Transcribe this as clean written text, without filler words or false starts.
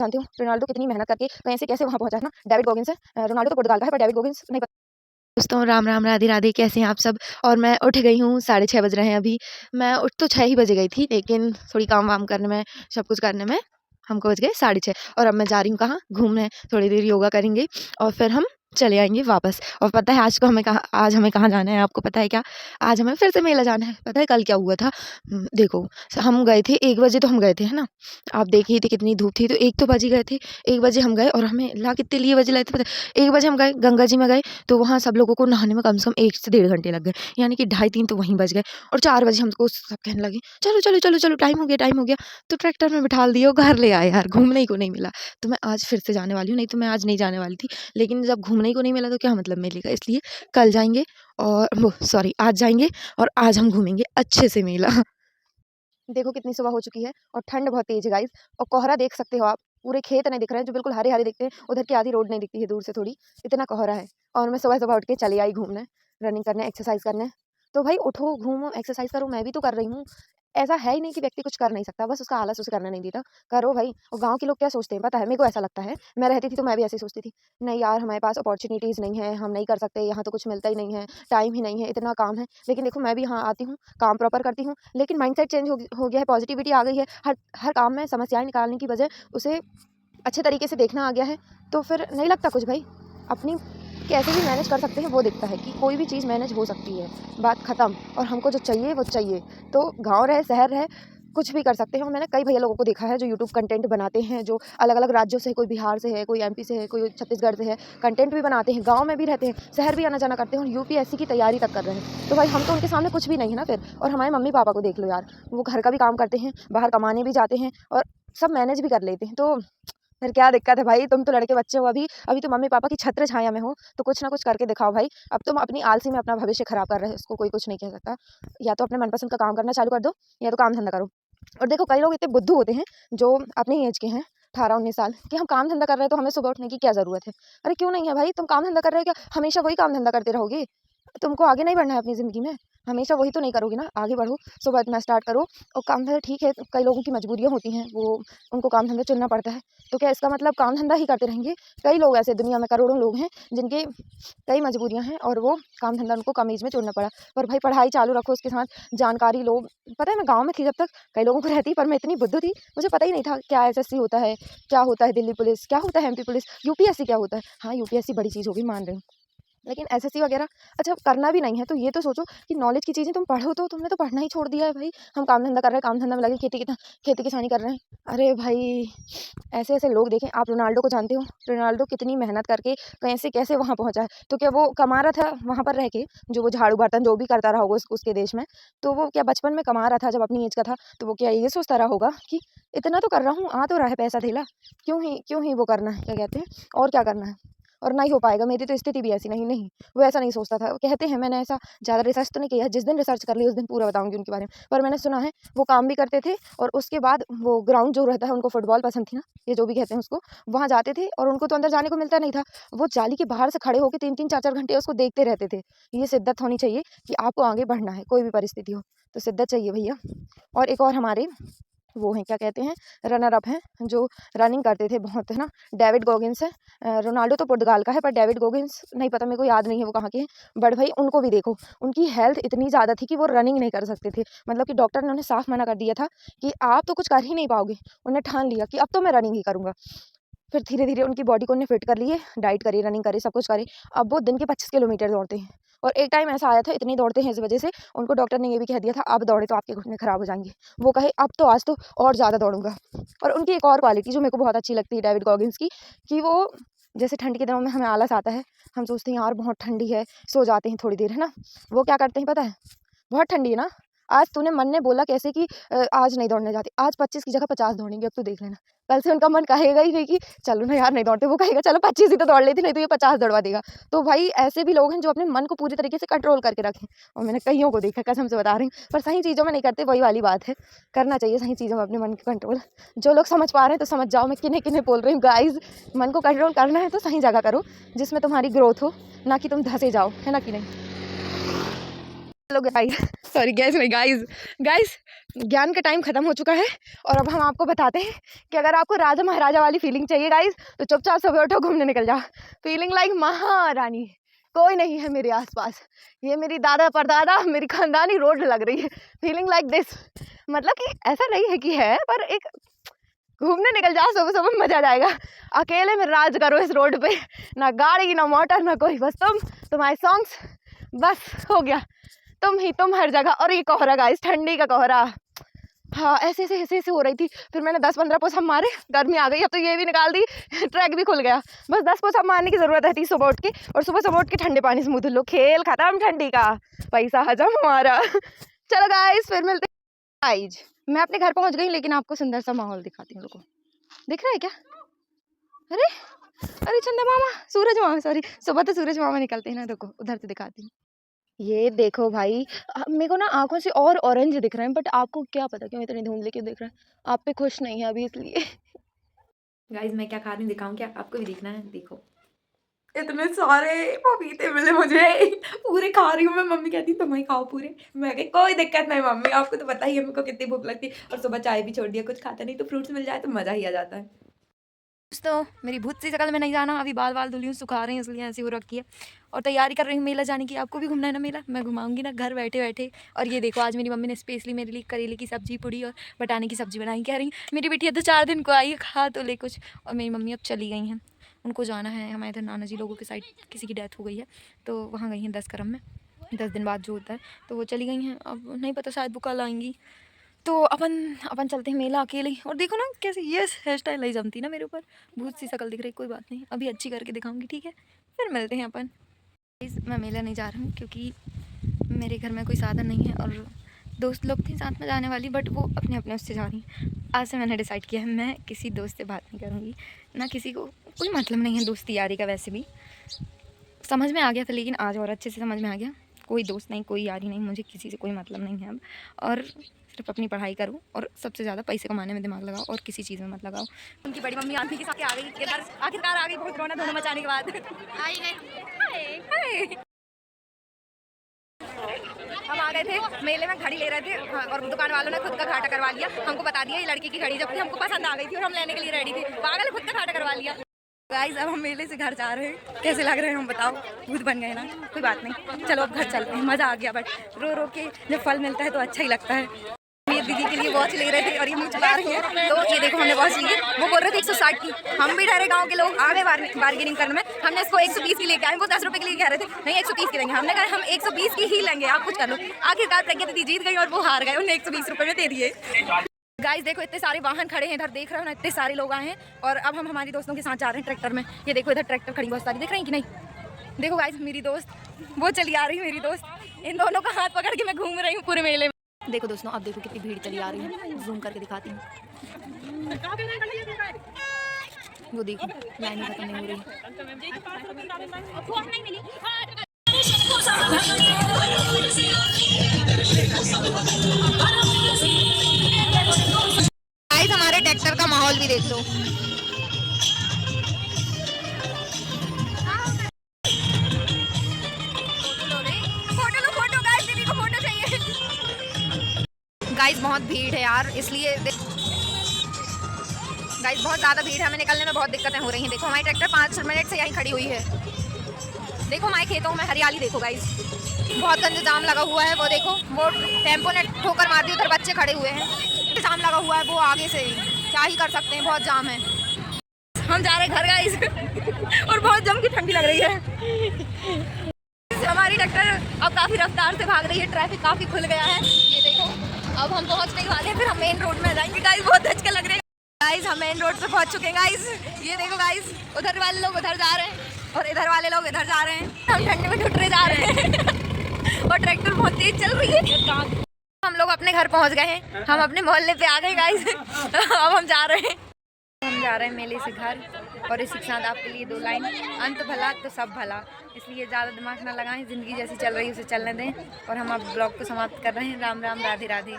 जानती हूँ रोनाल्डो कितनी मेहनत करके कहीं से कैसे वहाँ पहुँचा है ना। डेविड गोगिंस है, रोनाल्डो तो पुर्तगाल का है पर डेविड गोगिंस नहीं पता। दोस्तों राम राम राधे राधे, कैसे हैं आप सब। और मैं उठ गई हूँ, 6:30 बज रहे हैं अभी। मैं उठ तो 6 ही बजे गई थी, लेकिन थोड़ी काम वाम करने में, सब कुछ करने में हमको बज गए 6:30। और अब मैं जा रही हूँ कहाँ, घूमने। थोड़ी देर योगा करेंगे और फिर हम चले आएंगे वापस। और पता है आज हमें कहाँ जाना है, आपको पता है क्या? आज हमें फिर से मेला जाना है। पता है कल क्या हुआ था? देखो, हम गए थे 1 बजे, तो हम गए थे, है ना। आप देखिए थे कितनी धूप थी, तो 1 तो बज ही गए थे। 1 बजे हम गए और हमें ला कितने लिए बजे लाए थे पता है? 1 बजे हम गए, गंगा जी में गए, तो वहाँ सब लोगों को नहाने में कम से कम 1 से डेढ़ घंटे लग गए, यानी कि ढाई 3 तो वहीं बज गए। और 4 बजे हमको सब कहने लगे, चलो चलो चलो चलो, टाइम हो गया, टाइम हो गया। तो ट्रैक्टर में बिठा दिए और घर ले आए यार, घूमने ही को नहीं मिला। तो मैं आज फिर से जाने वाली हूँ, नहीं तो मैं आज नहीं जाने वाली थी, लेकिन जब घूमने ही को नहीं मिला तो क्या मतलब मेले का। इसलिए कल जाएंगे, और वो सॉरी, आज जाएंगे और आज हम घूमेंगे अच्छे से मेला। देखो कितनी सुबह हो चुकी है और ठंड बहुत तेज है गाइस। और कोहरा देख सकते हो आप, पूरे खेत नहीं दिख रहे हैं जो बिल्कुल हरे हरे दिखते हैं, उधर की आधी रोड नहीं दिखती है दूर से थोड़ी, इतना कोहरा है। और मैं सुबह सुबह उठ के चली आई घूमने, रनिंग करने, एक्सरसाइज करने। तो भाई उठो, घूमो, एक्सरसाइज करो, मैं भी तो कर रही हूँ। ऐसा है ही नहीं कि व्यक्ति कुछ कर नहीं सकता, बस उसका आलस उसे करने नहीं देता। करो भाई। और गांव के लोग क्या सोचते हैं पता है, मेरे को ऐसा लगता है, मैं रहती थी तो मैं भी ऐसे सोचती थी, नहीं यार हमारे पास अपॉर्चुनिटीज़ नहीं है, हम नहीं कर सकते, यहाँ तो कुछ मिलता ही नहीं है, टाइम ही नहीं है, इतना काम है। लेकिन देखो मैं भी यहाँ आती हूँ, काम प्रॉपर करती हूँ, लेकिन माइंडसेट चेंज हो गया है, पॉजिटिविटी आ गई है। हर हर काम में समस्याएं निकालने की बजाय उसे अच्छे तरीके से देखना आ गया है। तो फिर नहीं लगता कुछ भाई, अपनी कैसे भी मैनेज कर सकते हैं वो दिखता है कि कोई भी चीज़ मैनेज हो सकती है, बात ख़त्म। और हमको जो चाहिए वो चाहिए। तो गांव रहे शहर रहे, कुछ भी कर सकते हैं। और मैंने कई भैया लोगों को देखा है जो यूट्यूब कंटेंट बनाते हैं, जो अलग अलग राज्यों से, कोई बिहार से है, कोई एमपी से है, कोई छत्तीसगढ़ से है, कंटेंट भी बनाते हैं, गांव में भी रहते हैं, शहर भी आना जाना करते हैं और यूपीएससी की तैयारी तक कर रहे हैं। तो भाई हम तो उनके सामने कुछ भी नहीं है ना फिर। और हमारे मम्मी पापा को देख लो यार, वो घर का भी काम करते हैं, बाहर कमाने भी जाते हैं और सब मैनेज भी कर लेते हैं। तो फिर क्या दिक्कत है भाई, तुम तो लड़के बच्चे हो अभी, अभी तो मम्मी पापा की छत्र छाया में हो, तो कुछ ना कुछ करके दिखाओ भाई। अब तुम अपनी आलसी में अपना भविष्य खराब कर रहे हो, इसको कोई कुछ नहीं कह सकता। या तो अपने मनपसंद का काम करना चालू कर दो, या तो काम धंधा करो। और देखो कई लोग इतने बुद्धू होते हैं जो अपनी एज के हैं, 18-19 साल, कि हम काम धंधा कर रहे हैं तो हमें सुबह उठने की क्या ज़रूरत है। अरे क्यों नहीं है भाई, तुम काम धंधा कर रहे हो, क्या हमेशा वही काम धंधा करते रहोगे? तुमको आगे नहीं बढ़ना है अपनी ज़िंदगी में, हमेशा वही तो नहीं करोगे ना, आगे बढ़ो, सुबह इतना स्टार्ट करो। और काम धंधा ठीक है, कई लोगों की मजबूरियाँ होती हैं, वो उनको काम धंधा चुनना पड़ता है। तो क्या इसका मतलब काम धंधा ही करते रहेंगे? कई लोग ऐसे दुनिया में करोड़ों लोग हैं जिनके कई मजबूरियाँ हैं और वो काम धंधा उनको कम एज में चुनना पड़ा। पर भाई पढ़ाई चालू रखो, उसके साथ जानकारी लो। पता है मैं गाँव में थी जब तक, कई लोगों को रहती, पर मैं इतनी बुद्धू थी, मुझे पता ही नहीं था क्या एसएससी होता है, क्या होता है दिल्ली पुलिस, क्या होता है एमपी पुलिस, यूपीएससी क्या होता है। हाँ यूपीएससी बड़ी चीज़ होगी, मान रही हूँ, लेकिन एसएससी वगैरह अच्छा करना भी नहीं है। तो ये तो सोचो कि नॉलेज की चीज़ें तुम पढ़ो, तो तुमने तो पढ़ना ही छोड़ दिया है भाई। हम काम धंधा कर रहे हैं, काम धंधा में लगे, खेती किसानी कर रहे हैं। अरे भाई ऐसे ऐसे लोग देखें। आप रोनाल्डो को जानते हो, रोनाल्डो कितनी मेहनत करके कैसे कैसे वहाँ पहुँचा है। तो क्या वो कमा रहा था वहाँ पर रह के, जो वो झाड़ू बर्तन जो भी करता रहा होगा उसके देश में, तो वो क्या बचपन में कमा रहा था जब अपनी एज का था, तो वो क्या ये सोचता रहा होगा कि इतना तो कर रहा हूँ, आ तो रहा है पैसा थेला, क्यों ही वो करना है, क्या कहते हैं, और क्या करना है। और ना ही हो पाएगा, मेरी तो स्थिति भी ऐसी नहीं, नहीं वो ऐसा नहीं सोचता था। वो कहते हैं, मैंने ऐसा ज़्यादा रिसर्च तो नहीं किया है, जिस दिन रिसर्च कर ली उस दिन पूरा बताऊंगी उनके बारे में। पर मैंने सुना है वो काम भी करते थे, और उसके बाद वो ग्राउंड जो रहता है, उनको फुटबॉल पसंद थी ना, ये जो भी कहते हैं उसको, वहाँ जाते थे और उनको तो अंदर जाने को मिलता नहीं था। वो जाली के बाहर से खड़े होकर 3-3 4-4 घंटे उसको देखते रहते थे। ये शिद्दत होनी चाहिए कि आपको आगे बढ़ना है, कोई भी परिस्थिति हो तो शिद्दत चाहिए भैया। और एक और हमारे वो हैं, क्या कहते हैं, रनर अप हैं, जो रनिंग करते थे बहुत, है ना, डेविड गोगिंस है। रोनाल्डो तो पुर्तगाल का है पर डेविड गोगिंस नहीं पता, मेरे को याद नहीं है वो कहाँ के हैं। बट भाई उनको भी देखो, उनकी हेल्थ इतनी ज़्यादा थी कि वो रनिंग नहीं कर सकते थे, मतलब कि डॉक्टर ने उन्हें साफ मना कर दिया था कि आप तो कुछ कर ही नहीं पाओगे। उन्हें ठान लिया कि अब तो मैं रनिंग ही करूँगा। फिर धीरे-धीरे उनकी बॉडी को उन्हें फिट कर लिए, डाइट करी, रनिंग करी, सब कुछ करी। अब वो दिन के 25 किलोमीटर दौड़ते हैं। और एक टाइम ऐसा आया था, इतनी दौड़ते हैं इस वजह से उनको डॉक्टर ने ये भी कह दिया था, अब दौड़े तो आपके घुटने खराब हो जाएँगे। वो कहे अब तो आज तो और ज़्यादा दौड़ूँगा। और उनकी एक और क्वालिटी जो मेरे को बहुत अच्छी लगती है डेविड गॉगिन्स की, कि वो जैसे ठंड के दिनों में हमें आलस आता है, हम सोचते हैं यार बहुत ठंडी है, सो जाते हैं थोड़ी देर, है ना? वो क्या करते हैं पता है? बहुत ठंडी है ना, आज तूने मन ने बोला कैसे कि आज नहीं दौड़ने जाते, आज 25 की जगह 50 दौड़ेंगे, अब तू देख लेना। कल से उनका मन कहेगा ही नहीं कि चलो ना यार नहीं दौड़ते, वो कहेगा चलो 25 ही तो दौड़ लेती, नहीं तो ये 50 दौड़वा देगा। तो भाई ऐसे भी लोग हैं जो अपने मन को पूरी तरीके से कंट्रोल करके रखें, और मैंने कईयों को देखा, कसम से बता रही हूँ। पर सही चीज़ों में नहीं करते, वही वाली बात है, करना चाहिए सही चीज़ों में अपने मन को कंट्रोल। जो लोग समझ पा रहे हैं तो समझ जाओ मैं किन्हें किन्हें बोल रही हूँ गाइज। मन को कंट्रोल करना है तो सही जगह करो, जिसमें तुम्हारी ग्रोथ हो, ना कि तुम धंसे जाओ, है ना कि नहीं। हेलो गाइस, सॉरी गैस नहीं गाइस, गाइस ज्ञान का टाइम खत्म हो चुका है और अब हम आपको बताते हैं कि अगर आपको राजा महाराजा वाली फीलिंग चाहिए गाइस तो चुपचाप सुबह उठो, घूमने निकल जाओ। फीलिंग लाइक महारानी, कोई नहीं है मेरे आसपास, ये मेरी दादा परदादा मेरी खानदानी रोड लग रही है। फीलिंग लाइक दिस, मतलब कि ऐसा नहीं है कि है, पर एक घूमने निकल जाओ सुबह सुबह, मजा आ जाएगा। अकेले में राज करो इस रोड पे, ना गाड़ी ना मोटर ना कोई, बस तुम्हारे सॉन्ग्स, बस हो गया, तुम हर जगह। और ये कोहरा गाइस, ठंडी का कोहरा, हाँ ऐसे हो रही थी। फिर मैंने 10-15 पुश हम मारे, गर्मी आ गई, अब तो ये भी निकाल दी, ट्रैक भी खुल गया। बस 10 पुश हम मारने की जरूरत है थी सुबह उठ के, और सुबह उठ के ठंडे पानी से मुँह धुलो, खेल खत्म ठंडी का, पैसा हजम हमारा। चलो गाइस फिर मिलते हैं। गाइस मैं अपने घर पहुंच गई, लेकिन आपको सुंदर सा माहौल दिखाती हूँ। रुको, दिख रहा है क्या? अरे अरे चंदा मामा, सूरज मामा, सॉरी, सुबह तो सूरज मामा निकलते हैं ना। देखो उधर से दिखाती हूँ, ये देखो भाई, मेरे को ना आंखों से और ऑरेंज दिख रहे हैं, बट आपको क्या पता क्यों इतने धुंधले क्यों दिख रहे हैं। आप पे खुश नहीं है अभी इसलिए। गाइज मैं क्या खा रही हूँ दिखाऊं क्या? आपको भी देखना है, देखो इतने सारे पपीते मिले मुझे, पूरे खा रही हूँ मैं। मम्मी कहती तुम ही खाओ पूरे, मैं कही कोई दिक्कत नहीं मम्मी, आपको तो पता ही है मेरे को कितनी भूख लगती है। और सुबह चाय भी छोड़ दिया, कुछ खाता नहीं, तो फ्रूट्स मिल जाए तो मज़ा ही आ जाता है। दोस्तों मेरी भूत सी शक्ल में नहीं जाना, अभी बाल धुली हूँ, सुखा रही हूँ इसलिए ऐसी हो रखी है, और तैयारी कर रही हूँ मेला जाने की। आपको भी घूमना है ना मेला, मैं घुमाऊंगी ना घर बैठे बैठे। और ये देखो आज मेरी मम्मी ने स्पेशली मेरे लिए करेले की सब्जी, पूड़ी और बटाने की सब्जी बनाई। कह रही मेरी बिटिया तो 4 दिन को आई है, खा तो ले कुछ। और मेरी मम्मी अब चली गई हैं, उनको जाना है हमारे इधर नाना जी लोगों के साइड, किसी की डेथ हो गई है तो वहाँ गई हैं 10 करम में, 10 दिन बाद जो होता है, तो वो चली गई हैं। अब नहीं पता, शायद वो कल आएंगी। तो अपन चलते हैं मेला अकेले। और देखो ना कैसे ये हेयर स्टाइल नहीं जमती ना मेरे ऊपर, भूत सी शक्ल दिख रही। कोई बात नहीं, अभी अच्छी करके दिखाऊंगी, ठीक है? फिर मिलते हैं अपन। मैं मेला नहीं जा रही हूँ क्योंकि मेरे घर में कोई साधन नहीं है, और दोस्त लोग थे साथ में जाने वाली, बट वो अपने अपने उससे जा रही हैं। आज से मैंने डिसाइड किया है मैं किसी दोस्त से बात नहीं करूँगी, ना किसी को कोई मतलब नहीं है दोस्ती यारी का। वैसे भी समझ में आ गया था, लेकिन आज और अच्छे से समझ में आ गया, कोई दोस्त नहीं, कोई यारी नहीं, मुझे किसी से कोई मतलब नहीं है अब। और सिर्फ अपनी पढ़ाई करूँ, और सबसे ज़्यादा पैसे कमाने में दिमाग लगाओ, और किसी चीज़ में मत लगाओ। उनकी बड़ी मम्मी आंटी के साथ आ गई, आखिरकार आ गई, बहुत रोना धोना मचाने के बाद हम आ गए थे मेले में, घड़ी ले रहे थे। हाँ, और दुकान वालों ने खुद का घाटा करवा लिया, हमको बता दिया ये लड़की की घड़ी, जबकि हमको पसंद आ गई थी और हम लेने के लिए रेडी थे। पागल, खुद का घाटा करवा लिया। गाइस अब हम मेले से घर जा रहे हैं, कैसे लग रहे हैं हम बताओ? भूत बन गए ना, कोई बात नहीं, चलो अब घर चलते हैं। मज़ा आ गया, बट रो रो के जब फल मिलता है तो अच्छा ही लगता है। मेरी दीदी के लिए वॉच ले रहे थे और ये मुझे चला रही है, तो ये देखो हमने वॉच ली। वो बोल रहे थे 160 की, हम भी ठहरे गांव के लोग आ गए बार्गेनिंग करने में। हमने इसको 120 की लेके आए, वो 10 रुपए के लिए कह रहे थे, नहीं 130 की देंगे। हमने कहा हम 120 की ही लेंगे, आप कुछ कर लो। आखिरकार प्रज्ञा दीदी जीत गई और वो हार गए, उन्हें 120 रुपए में दे दिए। गाइस देखो इतने सारे वाहन खड़े हैं इधर, देख रहे हो ना, इतने सारे लोग आए हैं। और अब हम हमारी दोस्तों के साथ जा रहे हैं ट्रैक्टर में। ये देखो इधर ट्रैक्टर खड़ी बहुत सारी, देख रही हैं कि नहीं? देखो गाइस मेरी दोस्त वो चली आ रही है, मेरी दोस्त, इन दोनों का हाथ पकड़ के मैं घूम रही हूँ पूरे मेले में। देखो दोस्तों, अब देखो कितनी भीड़ चली आ रही है, जूम करके दिखाती हूँ। वो देखो लाइन खत्म नहीं हो रही। गाइस हमारे ट्रैक्टर का माहौल भी देख लो। फोटो गाइस, दीदी को फोटो चाहिए। गाइस बहुत भीड़ है यार, इसलिए गाइस बहुत ज़्यादा भीड़ है, हमें निकलने में बहुत दिक्कतें हो रही हैं। देखो हमारी ट्रैक्टर 5 मिनट से यहीं खड़ी हुई है। देखो हमारे खेतों में हरियाली देखो गाइस, बहुत गंदा जाम लगा हुआ है। वो देखो वो टेम्पो ने ठोकर मार दी, उधर बच्चे खड़े हुए हैं, जाम लगा हुआ है वो आगे से, क्या ही कर सकते हैं, बहुत जाम है। हम जा रहे हैं घर गाइस और बहुत जम की ठंडी लग रही है। हमारी ट्रैक्टर अब काफ़ी रफ्तार से भाग रही है, ट्रैफिक काफ़ी खुल गया है। ये देखो अब हम पहुंचने वाले हैं, फिर हम मेन रोड में जाएंगे। गाइस बहुत धचके लग रहे हैं। गाइस हम मेन रोड पे पहुंच चुके हैं गाइस, ये देखो गाइस, उधर वाले लोग उधर जा रहे हैं और इधर वाले लोग इधर जा रहे हैं। हम ठंडे में ठुटरे जा रहे हैं और ट्रैक्टर बहुत तेज चल रही है। हम लोग अपने घर पहुंच गए हैं, हम अपने मोहल्ले पे आ गए गाइस। अब हम जा रहे हैं मेले से घर। और इसी के साथ आपके लिए 2 लाइन, अंत भला तो सब भला, इसलिए ज़्यादा दिमाग ना लगाएं, ज़िंदगी जैसी चल रही है उसे चलने दें। और हम अब ब्लॉग को समाप्त कर रहे हैं। राम राम, राधे राधे।